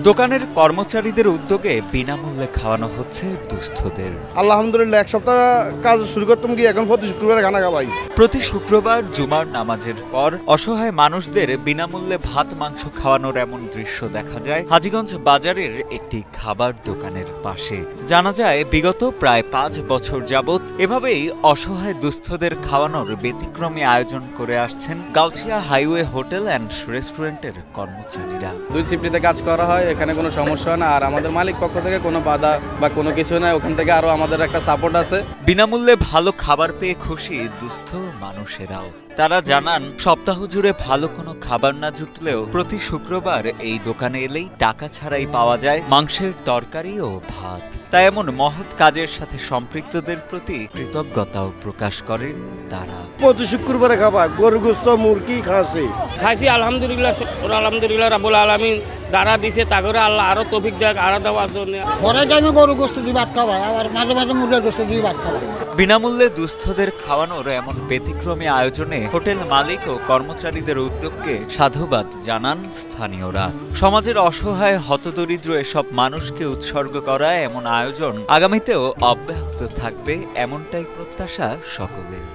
দোকানের কর্মচারীদের উদ্যোগে বিনামূল্যে খাওয়ানো হচ্ছে দুস্থদের। আলহামদুলিল্লাহ, এক সপ্তাহ কাজ শুরু করতাম গিয়ে এখন প্রতি শুক্রবারে খানা খাওয়াই। প্রতি শুক্রবার জুমার নামাজের পর অসহায় মানুষদের বিনামূল্যে ভাত মাংস খাওয়ানোর এমন দৃশ্য দেখা যায় হাজীগঞ্জ বাজারের একটি খাবার দোকানের পাশে। জানা যায় বিগত প্রায় 5 বছর যাবৎ এভাবেই অসহায় দুস্থদের খাওয়ানোর ব্যতিক্রমী আয়োজন করে আসছেন গাউছিয়া হাইওয়ে হোটেল অ্যান্ড রেস্টুরেন্টের কর্মচারীরা। 2 শিফটিতে কাজ করা হয়, এখানে কোনো সমস্যা না। আর আমাদের মালিক পক্ষ থেকে কোনো বাধা বা কোনো কিছু নাই, ওখান থেকে আরো আমাদের একটা সাপোর্ট আছে। বিনামূল্যে ভালো খাবার পেয়ে খুশি দুস্থ মানুষেরাও। তারা জানান সপ্তাহ জুড়ে ভালো কোনো খাবার না জুটলেও প্রতি শুক্রবার এই দোকানে এলেই টাকা ছাড়াই পাওয়া যায় মাংসের তরকারি ও ভাত। তাই এমন মহৎ কাজের সাথে সম্পৃক্তদের প্রতি কৃতজ্ঞতাও প্রকাশ করেন তারা। প্রতি শুক্রবারে খাবার গরু গোস্ত মুরগি খাইছি আলহামদুলিল্লাহ রাব্বুল আলামিন যারা দিছে তাগরে আল্লাহ আরো তৌফিক দেয় আরো দেওয়ার জন্য। পরে টাইমে গরু গোস্ত দিয়ে ভাত খাওয়ায়, আবার মাঝে মাঝে মুরগির গোস্ত দিয়ে ভাত খাওয়ায়। বিনামূল্যে দুস্থদের খাওয়ানোর এমন ব্যতিক্রমী আয়োজনে হোটেল মালিক ও কর্মচারীদের উদ্যোগকে সাধুবাদ জানান স্থানীয়রা। সমাজের অসহায় হতদরিদ্র এসব মানুষকে উৎসর্গ করা এমন আয়োজন আগামীতেও অব্যাহত থাকবে এমনটাই প্রত্যাশা সকলের।